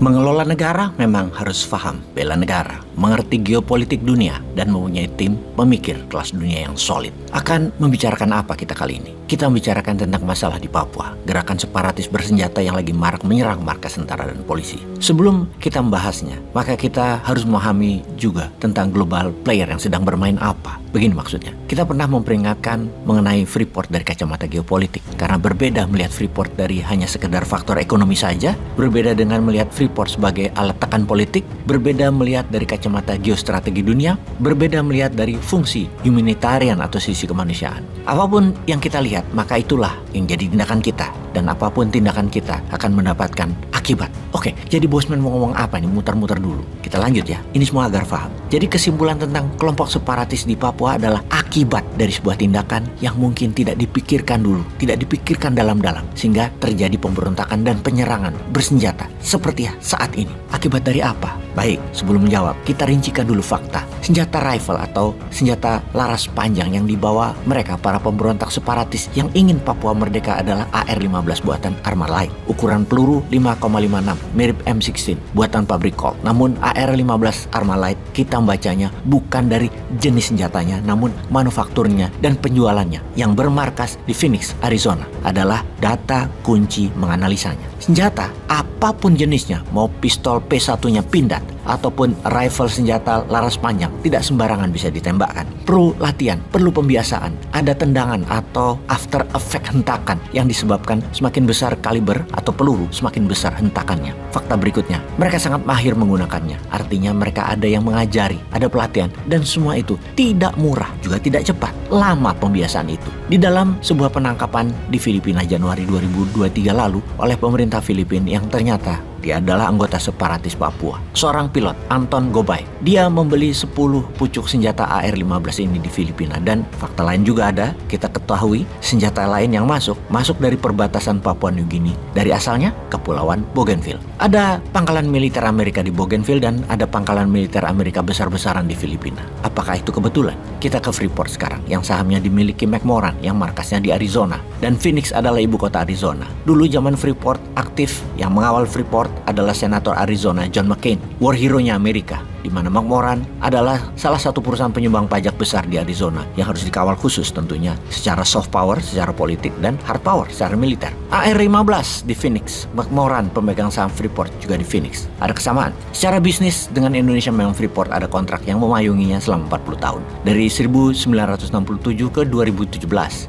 Mengelola negara memang harus paham bela negara, mengerti geopolitik dunia, dan mempunyai tim pemikir kelas dunia yang solid. Akan membicarakan apa kita kali ini? Kita membicarakan tentang masalah di Papua, gerakan separatis bersenjata yang lagi marak menyerang markas tentara dan polisi. Sebelum kita membahasnya, maka kita harus memahami juga tentang global player yang sedang bermain apa. Begini maksudnya, kita pernah memperingatkan mengenai Freeport dari kacamata geopolitik, karena berbeda melihat Freeport dari hanya sekedar faktor ekonomi saja, berbeda dengan melihat Freeport sebagai alat tekan politik, berbeda melihat dari kacamata geostrategi dunia, berbeda melihat dari fungsi humanitarian atau sisi kemanusiaan. Apapun yang kita lihat, maka itulah yang jadi tindakan kita, dan apapun tindakan kita akan mendapatkan akibat. Oke, jadi Bosman mau ngomong apa nih? Muter-muter dulu. Kita lanjut ya, ini semua agar paham. Jadi kesimpulan tentang kelompok separatis di Papua adalah akibat dari sebuah tindakan yang mungkin tidak dipikirkan dulu, tidak dipikirkan dalam-dalam, sehingga terjadi pemberontakan dan penyerangan bersenjata seperti saat ini. Akibat dari apa? Baik, sebelum menjawab, kita rincikan dulu fakta. Senjata rifle atau senjata laras panjang yang dibawa mereka para pemberontak separatis yang ingin Papua merdeka adalah AR-15 buatan Armalite. Ukuran peluru 5,56, mirip M16 buatan pabrik Colt. Namun AR-15 Armalite kita membacanya bukan dari jenis senjatanya, namun manufakturnya dan penjualannya yang bermarkas di Phoenix, Arizona adalah data kunci menganalisanya. Senjata apapun jenisnya, mau pistol P1-nya pindad ataupun rifle senjata laras panjang, tidak sembarangan bisa ditembakkan. Perlu latihan, perlu pembiasaan, ada tendangan atau after effect hentakan yang disebabkan semakin besar kaliber atau peluru, semakin besar hentakannya. Fakta berikutnya, mereka sangat mahir menggunakannya. Artinya mereka ada yang mengajari, ada pelatihan, dan semua itu tidak murah, juga tidak cepat. Lama pembiasaan itu. Di dalam sebuah penangkapan di Filipina Januari 2023 lalu oleh pemerintah Filipina yang ternyata dia adalah anggota separatis Papua. Seorang pilot, Anton Gobay. Dia membeli 10 pucuk senjata AR-15 ini di Filipina. Dan fakta lain juga ada, kita ketahui senjata lain yang masuk dari perbatasan Papua New Guinea. Dari asalnya, Kepulauan Bougainville. Ada pangkalan militer Amerika di Bougainville dan ada pangkalan militer Amerika besar-besaran di Filipina. Apakah itu kebetulan? Kita ke Freeport sekarang, yang sahamnya dimiliki McMoran, yang markasnya di Arizona. Dan Phoenix adalah ibu kota Arizona. Dulu zaman Freeport aktif, yang mengawal Freeport adalah Senator Arizona John McCain, war hero-nya Amerika, di mana McMoran adalah salah satu perusahaan penyumbang pajak besar di Arizona yang harus dikawal khusus tentunya secara soft power, secara politik, dan hard power, secara militer. AR-15 di Phoenix, McMoran pemegang saham Freeport juga di Phoenix. Ada kesamaan. Secara bisnis dengan Indonesia memang Freeport ada kontrak yang memayunginya selama 40 tahun. Dari 1967 ke 2017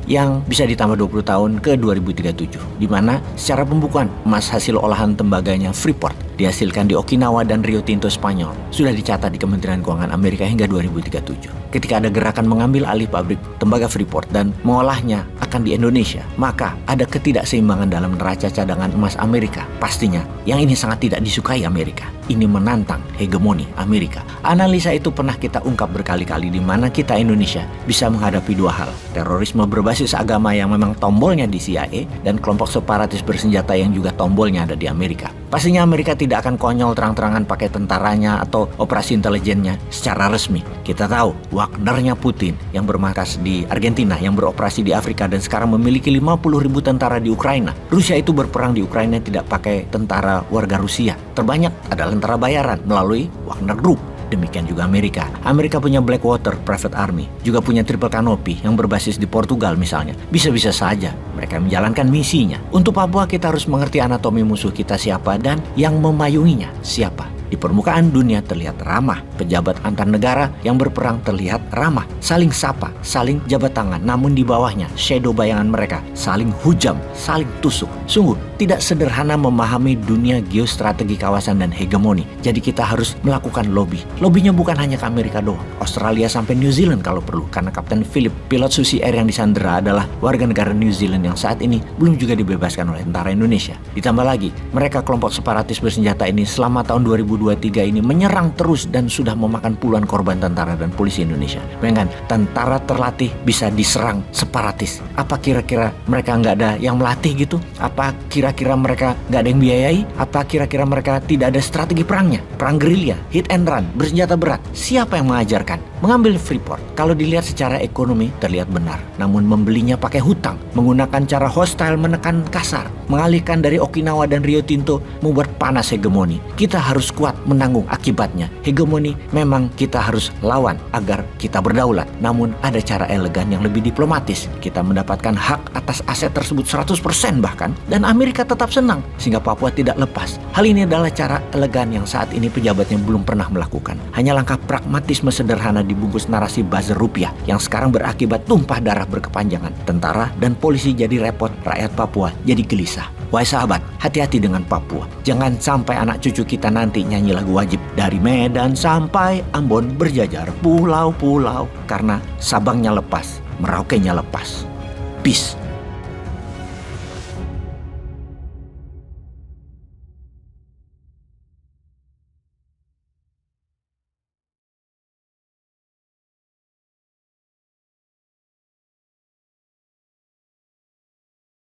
yang bisa ditambah 20 tahun ke 2037. Di mana secara pembukuan emas hasil olahan tembaganya Freeport dihasilkan di Okinawa dan Rio Tinto Spanyol sudah dicatat di Kementerian Keuangan Amerika hingga 2037. Ketika ada gerakan mengambil alih pabrik tembaga Freeport dan mengolahnya akan di Indonesia, maka ada ketidakseimbangan dalam neraca cadangan emas Amerika. Pastinya yang ini sangat tidak disukai Amerika. Ini menantang hegemoni Amerika. Analisa itu pernah kita ungkap berkali-kali di mana kita Indonesia bisa menghadapi dua hal. Terorisme berbasis agama yang memang tombolnya di CIA dan kelompok separatis bersenjata yang juga tombolnya ada di Amerika. Pastinya Amerika tidak akan konyol terang-terangan pakai tentaranya atau operasi intelijennya secara resmi. Kita tahu Wagnernya Putin yang bermarkas di Argentina, yang beroperasi di Afrika dan sekarang memiliki 50.000 tentara di Ukraina. Rusia itu berperang di Ukraina tidak pakai tentara warga Rusia. Terbanyak adalah tentara bayaran melalui Wagner Group. Demikian juga Amerika. Amerika punya Blackwater Private Army, juga punya Triple Canopy yang berbasis di Portugal misalnya. Bisa-bisa saja mereka menjalankan misinya. Untuk Papua kita harus mengerti anatomi musuh kita siapa dan yang memayunginya siapa. Di permukaan dunia terlihat ramah, pejabat antar negara yang berperang terlihat ramah, saling sapa, saling jabat tangan, namun di bawahnya shadow bayangan mereka saling hujam, saling tusuk. Sungguh tidak sederhana memahami dunia geostrategi kawasan dan hegemoni. Jadi kita harus melakukan lobby. Lobbynya bukan hanya ke Amerika doang, Australia sampai New Zealand kalau perlu, karena Kapten Philip, pilot Susi Air yang disandera adalah warga negara New Zealand yang saat ini belum juga dibebaskan oleh tentara Indonesia. Ditambah lagi, mereka kelompok separatis bersenjata ini selama tahun 2023 ini menyerang terus dan sudah memakan puluhan korban tentara dan polisi Indonesia. Bayangkan, tentara terlatih bisa diserang separatis. Apa kira-kira mereka nggak ada yang melatih gitu? Apa kira-kira mereka nggak ada yang biayai? Apa kira-kira mereka tidak ada strategi perangnya? Perang gerilya, hit and run, bersenjata berat. Siapa yang mengajarkan? Mengambil Freeport, kalau dilihat secara ekonomi terlihat benar, namun membelinya pakai hutang, menggunakan cara hostile menekan kasar, mengalihkan dari Okinawa dan Rio Tinto, membuat panas hegemoni. Kita harus kuat menanggung akibatnya. Hegemoni memang kita harus lawan agar kita berdaulat, namun ada cara elegan yang lebih diplomatis. Kita mendapatkan hak atas aset tersebut 100% bahkan, dan Amerika tetap senang sehingga Papua tidak lepas. Hal ini adalah cara elegan yang saat ini pejabatnya belum pernah melakukan. Hanya langkah pragmatisme sederhana dibungkus narasi buzzer rupiah yang sekarang berakibat tumpah darah berkepanjangan. Tentara dan polisi jadi repot, rakyat Papua jadi gelisah. Wahai sahabat, hati-hati dengan Papua. Jangan sampai anak cucu kita nanti nyanyi lagu wajib dari Medan sampai Ambon berjajar pulau-pulau karena Sabangnya lepas, Merauke-nya lepas. Peace.